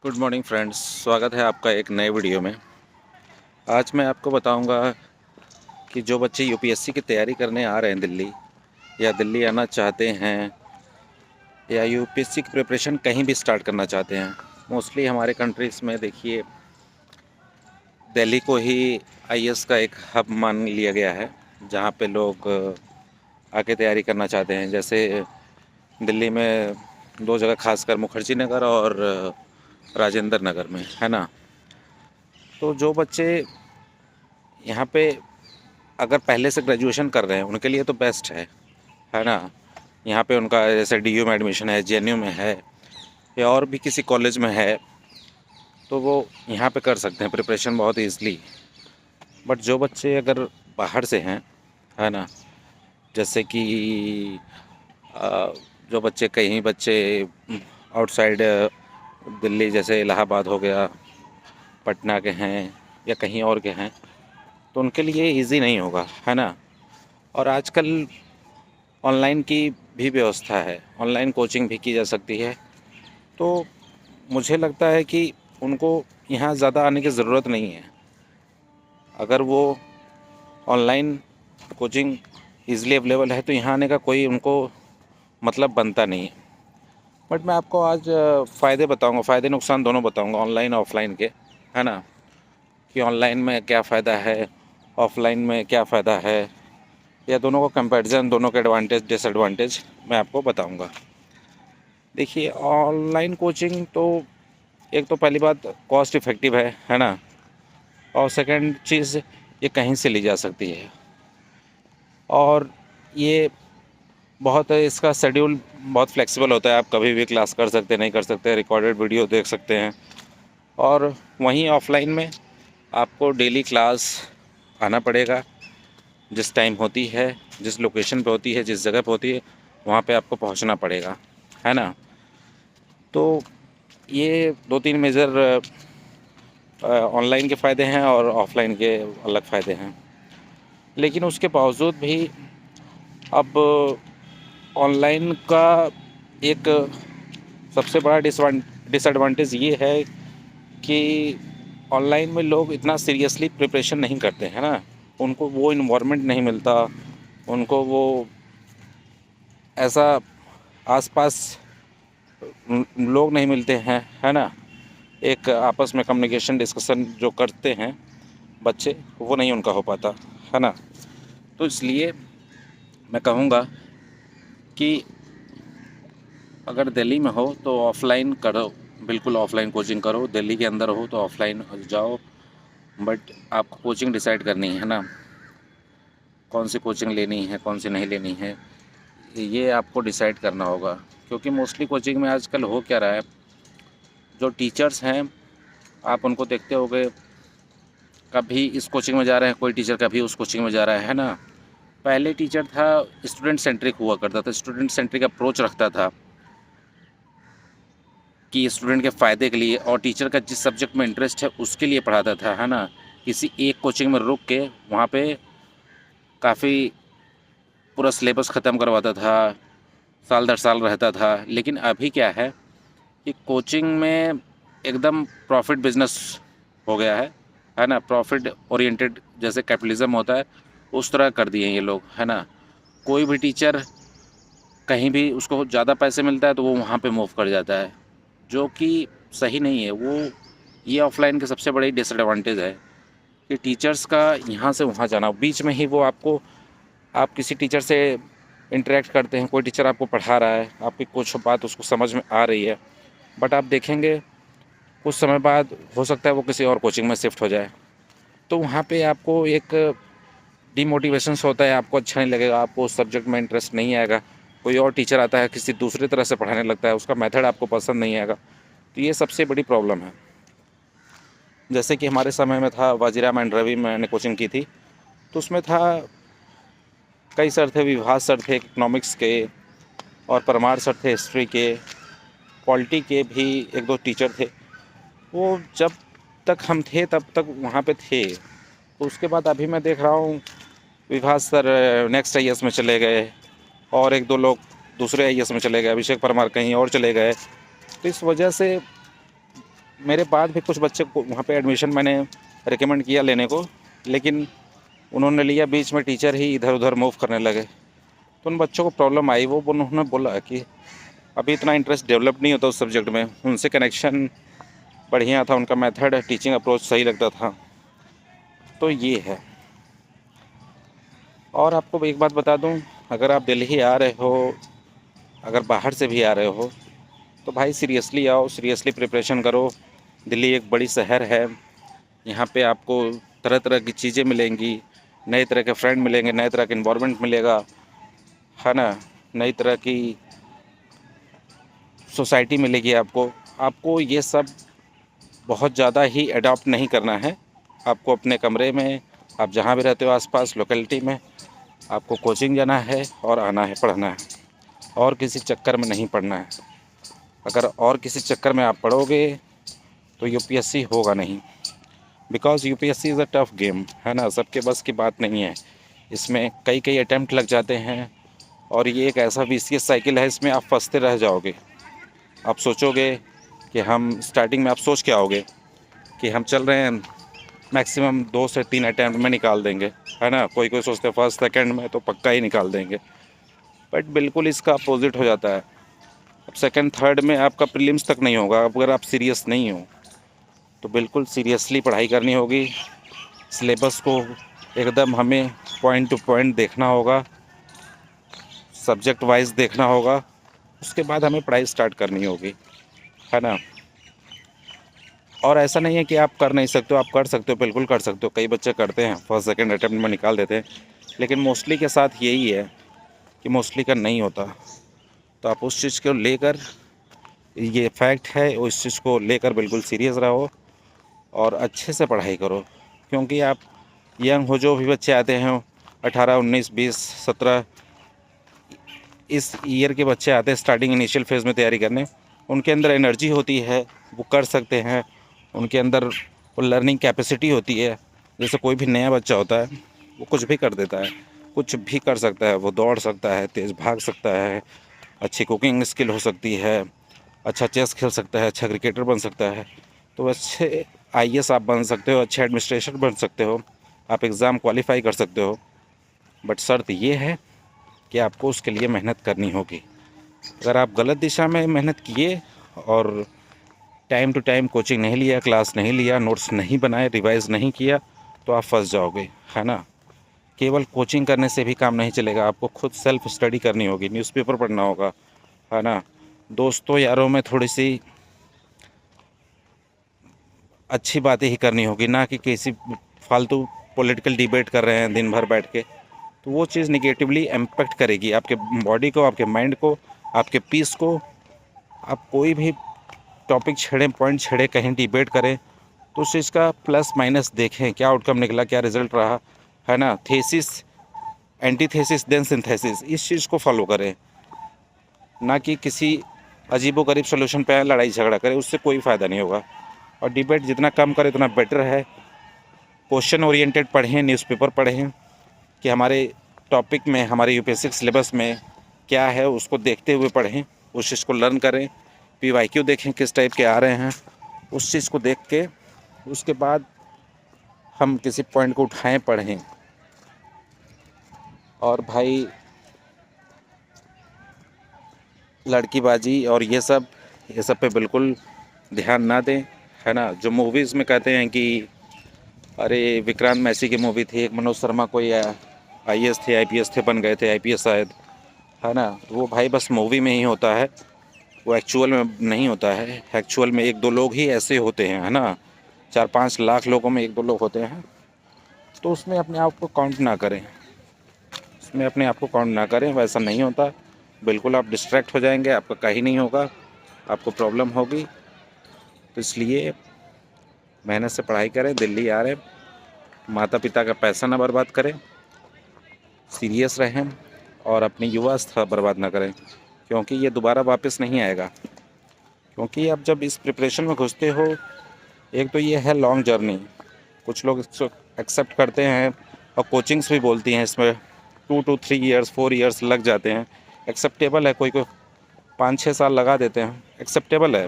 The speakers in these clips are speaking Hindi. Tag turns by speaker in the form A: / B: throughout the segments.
A: गुड मॉर्निंग फ्रेंड्स, स्वागत है आपका एक नए वीडियो में। आज मैं आपको बताऊंगा कि जो बच्चे यूपीएससी की तैयारी करने आ रहे हैं दिल्ली, या दिल्ली आना चाहते हैं, या यूपीएससी की प्रिपरेशन कहीं भी स्टार्ट करना चाहते हैं। मोस्टली हमारे कंट्रीज़ में देखिए, दिल्ली को ही आईएएस का एक हब मान लिया गया है, जहां पे लोग आके तैयारी करना चाहते हैं। जैसे दिल्ली में दो जगह, खासकर मुखर्जी नगर और राजेंद्र नगर में, है ना। तो जो बच्चे यहाँ पे अगर पहले से ग्रेजुएशन कर रहे हैं, उनके लिए तो बेस्ट है ना। यहाँ पे उनका जैसे डीयू में एडमिशन है, जेएनयू में है, या और भी किसी कॉलेज में है, तो वो यहाँ पे कर सकते हैं प्रिपरेशन बहुत ईज़िली। बट जो बच्चे अगर बाहर से हैं, है ना, जैसे कि जो बच्चे कहीं बच्चे आउटसाइड दिल्ली, जैसे इलाहाबाद हो गया, पटना के हैं, या कहीं और के हैं, तो उनके लिए इजी नहीं होगा, है ना। और आजकल ऑनलाइन की भी व्यवस्था है, ऑनलाइन कोचिंग भी की जा सकती है। तो मुझे लगता है कि उनको यहाँ ज़्यादा आने की ज़रूरत नहीं है। अगर वो ऑनलाइन कोचिंग ईज़िली अवेलेबल है, तो यहाँ आने का कोई उनको मतलब बनता नहीं है। बट मैं आपको आज फ़ायदे बताऊँगा, फ़ायदे नुकसान दोनों बताऊँगा, ऑनलाइन और ऑफ़लाइन के, है ना। कि ऑनलाइन में क्या फ़ायदा है, ऑफ़लाइन में क्या फ़ायदा है, या दोनों का कंपैरिजन, दोनों के एडवांटेज डिसएडवांटेज मैं आपको बताऊंगा। देखिए, ऑनलाइन कोचिंग तो एक तो पहली बात कॉस्ट इफ़ेक्टिव है ना। और सेकंड चीज़, ये कहीं से ली जा सकती है, और ये बहुत इसका शेड्यूल बहुत फ्लेक्सिबल होता है। आप कभी भी क्लास कर सकते हैं, नहीं कर सकते, रिकॉर्डेड वीडियो देख सकते हैं। और वहीं ऑफलाइन में आपको डेली क्लास आना पड़ेगा, जिस टाइम होती है, जिस लोकेशन पे होती है, जिस जगह पे होती है, वहाँ पे आपको पहुँचना पड़ेगा, है ना। तो ये दो तीन मेजर ऑनलाइन के फ़ायदे हैं और ऑफ़लाइन के अलग फ़ायदे हैं। लेकिन उसके बावजूद भी अब ऑनलाइन का एक सबसे बड़ा डिसएडवांटेज ये है कि ऑनलाइन में लोग इतना सीरियसली प्रिपरेशन नहीं करते हैं ना। उनको वो इन्वायरमेंट नहीं मिलता, उनको वो ऐसा आसपास लोग नहीं मिलते हैं, है ना। एक आपस में कम्युनिकेशन डिस्कशन जो करते हैं बच्चे, वो नहीं उनका हो पाता, है ना। तो इसलिए मैं कहूँगा कि अगर दिल्ली में हो तो ऑफ़लाइन करो, बिल्कुल ऑफ़लाइन कोचिंग करो। दिल्ली के अंदर हो तो ऑफ़लाइन जाओ, बट आपको कोचिंग डिसाइड करनी है ना, कौन सी कोचिंग लेनी है, कौन सी नहीं लेनी है, ये आपको डिसाइड करना होगा। क्योंकि मोस्टली कोचिंग में आजकल हो क्या रहा है, जो टीचर्स हैं आप उनको देखते होंगे, कभी इस कोचिंग में जा रहे हैं कोई टीचर, कभी उस कोचिंग में जा रहा है ना। पहले टीचर था, स्टूडेंट सेंट्रिक हुआ करता था, स्टूडेंट सेंट्रिक अप्रोच रखता था कि स्टूडेंट के फ़ायदे के लिए, और टीचर का जिस सब्जेक्ट में इंटरेस्ट है उसके लिए पढ़ाता था, है ना। किसी एक कोचिंग में रुक के वहाँ पे काफ़ी पूरा सिलेबस ख़त्म करवाता था, साल दर साल रहता था। लेकिन अभी क्या है कि कोचिंग में एकदम प्रॉफिट बिजनेस हो गया है ना। प्रॉफिट ओरिएंटेड, जैसे कैपिटलिज्म होता है, उस तरह कर दिए हैं ये लोग, है ना। कोई भी टीचर कहीं भी उसको ज़्यादा पैसे मिलता है तो वो वहाँ पे मूव कर जाता है, जो कि सही नहीं है। वो ये ऑफलाइन के सबसे बड़ी डिसएडवांटेज है कि टीचर्स का यहाँ से वहाँ जाना, बीच में ही वो आपको, आप किसी टीचर से इंटरेक्ट करते हैं, कोई टीचर आपको पढ़ा रहा है, आपकी कुछ बात उसको समझ में आ रही है, बट आप देखेंगे कुछ समय बाद हो सकता है वो किसी और कोचिंग में शिफ्ट हो जाए। तो वहाँ पे आपको एक डीमोटिवेशन होता है, आपको अच्छा नहीं लगेगा, आपको उस सब्जेक्ट में इंटरेस्ट नहीं आएगा। कोई और टीचर आता है, किसी दूसरी तरह से पढ़ाने लगता है, उसका मेथड आपको पसंद नहीं आएगा। तो ये सबसे बड़ी प्रॉब्लम है। जैसे कि हमारे समय में था, वाजीराम एंड रवि में मैंने कोचिंग की थी, तो उसमें था, कई सर थे, विभास सर थे इकोनॉमिक्स के, और परमार सर थे हिस्ट्री के, पॉलिटी के भी एक दो टीचर थे। वो जब तक हम थे तब तक वहाँ पे थे। तो उसके बाद अभी मैं देख रहा हूँ विभास सर नेक्स्ट आईएएस में चले गए, और एक दो लोग दूसरे आईएएस में चले गए, अभिषेक परमार कहीं और चले गए। तो इस वजह से मेरे बाद भी कुछ बच्चे को वहाँ पे एडमिशन मैंने रिकमेंड किया लेने को, लेकिन उन्होंने लिया, बीच में टीचर ही इधर उधर मूव करने लगे, तो उन बच्चों को प्रॉब्लम आई। वो उन्होंने बोला कि अभी इतना इंटरेस्ट डेवलप नहीं होता उस सब्जेक्ट में, उनसे कनेक्शन बढ़िया था, उनका मेथड टीचिंग अप्रोच सही लगता था। तो ये है। और आपको एक बात बता दूं, अगर आप दिल्ली आ रहे हो, अगर बाहर से भी आ रहे हो, तो भाई सीरियसली आओ, सीरियसली प्रिपरेशन करो। दिल्ली एक बड़ी शहर है, यहाँ पे आपको तरह तरह की चीज़ें मिलेंगी, नए तरह के फ्रेंड मिलेंगे, नए तरह का इन्वायरमेंट मिलेगा, है ना, नई तरह की सोसाइटी मिलेगी आपको। आपको ये सब बहुत ज़्यादा ही अडॉप्ट नहीं करना है। आपको अपने कमरे में, आप जहाँ भी रहते हो आसपास लोकेलिटी में, आपको कोचिंग जाना है और आना है, पढ़ना है, और किसी चक्कर में नहीं पढ़ना है। अगर और किसी चक्कर में आप पढ़ोगे तो यूपीएससी होगा नहीं, because UPSC is a tough game, है ना, सबके बस की बात नहीं है। इसमें कई कई अटैम्प्ट लग जाते हैं, और ये एक ऐसा विशियस साइकिल है, इसमें आप फंसते रह जाओगे। आप सोचोगे कि हम स्टार्टिंग में आप सोच के आओगे कि हम चल रहे हैं, मैक्सिमम 2 से 3 अटैम्प्ट में निकाल देंगे, है ना। कोई कोई सोचते हैं फर्स्ट सेकंड में तो पक्का ही निकाल देंगे, बट बिल्कुल इसका अपोजिट हो जाता है। अब सेकंड थर्ड में आपका प्रीलिम्स तक नहीं होगा। अगर आप सीरियस नहीं हो तो बिल्कुल सीरियसली पढ़ाई करनी होगी। सिलेबस को एकदम हमें पॉइंट टू पॉइंट देखना होगा, सब्जेक्ट वाइज देखना होगा, उसके बाद हमें पढ़ाई स्टार्ट करनी होगी, है ना। और ऐसा नहीं है कि आप कर नहीं सकते हो, आप कर सकते हो, बिल्कुल कर सकते हो। कई बच्चे करते हैं, फर्स्ट सेकंड अटैम्प्ट में निकाल देते हैं, लेकिन मोस्टली के साथ यही है कि मोस्टली का नहीं होता। तो आप उस चीज़ को लेकर, ये फैक्ट है, उस चीज़ को लेकर बिल्कुल सीरियस रहो और अच्छे से पढ़ाई करो। क्योंकि आप यंग हो, जो भी बच्चे आते हैं 18, 19, 20, 17 इस ईयर के बच्चे आते हैं स्टार्टिंग इनिशियल फेज़ में तैयारी करने, उनके अंदर एनर्जी होती है, वो कर सकते हैं, उनके अंदर वो लर्निंग कैपेसिटी होती है। जैसे कोई भी नया बच्चा होता है, वो कुछ भी कर देता है, कुछ भी कर सकता है, वो दौड़ सकता है, तेज़ भाग सकता है, अच्छी कुकिंग स्किल हो सकती है, अच्छा चेस खेल सकता है, अच्छा क्रिकेटर बन सकता है। तो अच्छे आईएएस आप बन सकते हो, अच्छे एडमिनिस्ट्रेटर बन सकते हो, आप एग्ज़ाम क्वालिफाई कर सकते हो। बट शर्त ये है कि आपको उसके लिए मेहनत करनी होगी। अगर आप गलत दिशा में मेहनत किए और टाइम टू टाइम कोचिंग नहीं लिया, क्लास नहीं लिया, नोट्स नहीं बनाए, रिवाइज़ नहीं किया, तो आप फंस जाओगे, है ना। केवल कोचिंग करने से भी काम नहीं चलेगा, आपको खुद सेल्फ स्टडी करनी होगी, न्यूज़पेपर पढ़ना होगा, है ना। दोस्तों यारों में थोड़ी सी अच्छी बातें ही करनी होगी, ना कि किसी फालतू पॉलिटिकल डिबेट कर रहे हैं दिन भर बैठ के, तो वो चीज़ निगेटिवली इम्पेक्ट करेगी आपके बॉडी को, आपके माइंड को, आपके पीस को। आप कोई भी टॉपिक छेड़ें, पॉइंट छेड़े, कहीं डिबेट करें, तो उस चीज़ का प्लस माइनस देखें, क्या आउटकम निकला, क्या रिजल्ट रहा, है ना। थेसिस, एंटीथेसिस, देन सिंथेसिस, इस चीज़ को फॉलो करें, ना कि किसी अजीबोगरीब सोल्यूशन पे लड़ाई झगड़ा करें, उससे कोई फ़ायदा नहीं होगा। और डिबेट जितना कम करें उतना बेटर है। क्वेश्चन ओरिएंटेड पढ़ें, न्यूज़पेपर पढ़ें कि हमारे टॉपिक में, हमारे यूपीएससी सिलेबस में क्या है, उसको देखते हुए पढ़ें, उस चीज़ को लर्न करें। पीवाईक्यू देखें किस टाइप के आ रहे हैं, उस चीज़ को देख के उसके बाद हम किसी पॉइंट को उठाएं, पढ़ें। और भाई लड़कीबाजी और ये सब पे बिल्कुल ध्यान ना दें, है ना। जो मूवीज़ में कहते हैं कि अरे विक्रांत मैसी की मूवी थी, एक मनोज शर्मा कोई आईएएस थे, आईपीएस थे, बन गए थे आईपीएस शायद, है ना। वो भाई बस मूवी में ही होता है, वो एक्चुअल में नहीं होता है। एक्चुअल में 1-2 लोग ही ऐसे होते हैं, है ना। 4-5 लाख लोगों में 1-2 लोग होते हैं। तो उसमें अपने आप को काउंट ना करें, उसमें अपने आप को काउंट ना करें, वैसा नहीं होता। बिल्कुल आप डिस्ट्रैक्ट हो जाएंगे, आपका कहीं नहीं होगा, आपको प्रॉब्लम होगी। तो इसलिए मेहनत से पढ़ाई करें, दिल्ली आ रहे, माता पिता का पैसा ना बर्बाद करें, सीरियस रहें और अपनी युवावस्था बर्बाद ना करें, क्योंकि ये दोबारा वापस नहीं आएगा। क्योंकि अब जब इस प्रिपरेशन में घुसते हो, एक तो ये है लॉन्ग जर्नी, कुछ लोग इसको एक्सेप्ट करते हैं और कोचिंग्स भी बोलती हैं इसमें 2 to 3 ईयर्स, 4 ईयर्स लग जाते हैं। एक्सेप्टेबल है, कोई कोई 5-6 साल लगा देते हैं, एक्सेप्टेबल है।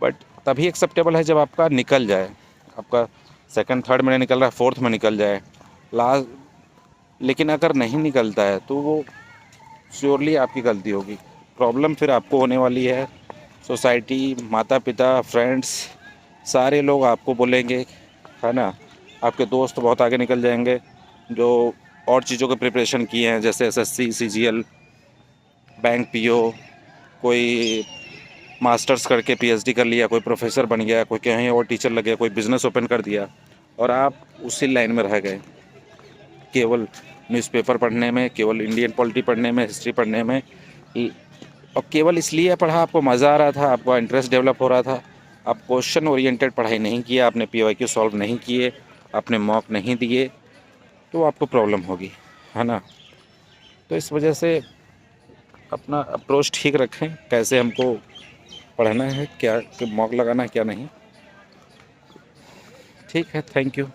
A: बट तभी एक्सेप्टेबल है जब आपका निकल जाए, आपका सेकंड थर्ड में निकल रहा है, फोर्थ में निकल जाए लास्ट। लेकिन अगर नहीं निकलता है तो वो श्योरली आपकी गलती होगी। प्रॉब्लम फिर आपको होने वाली है। सोसाइटी, माता पिता, फ्रेंड्स, सारे लोग आपको बोलेंगे, है ना। आपके दोस्त बहुत आगे निकल जाएंगे जो और चीज़ों के प्रिपरेशन किए हैं, जैसे एसएससी, सीजीएल, बैंक पीओ, कोई मास्टर्स करके पीएचडी कर लिया, कोई प्रोफेसर बन गया, कोई कहीं और टीचर लग गया, कोई बिज़नेस ओपन कर दिया, और आप उसी लाइन में रह गए, केवल न्यूज़पेपर पढ़ने में, केवल इंडियन पॉलिटी पढ़ने में, हिस्ट्री पढ़ने में। और केवल इसलिए पढ़ा, आपको मज़ा आ रहा था, आपका इंटरेस्ट डेवलप हो रहा था, आप क्वेश्चन ओरिएंटेड पढ़ाई नहीं किया, आपने पीवाईक्यू सॉल्व नहीं किए, आपने मॉक नहीं दिए, तो आपको प्रॉब्लम होगी, है ना। तो इस वजह से अपना अप्रोच ठीक रखें, कैसे हमको पढ़ना है, क्या मॉक लगाना है क्या नहीं। ठीक है, थैंक यू।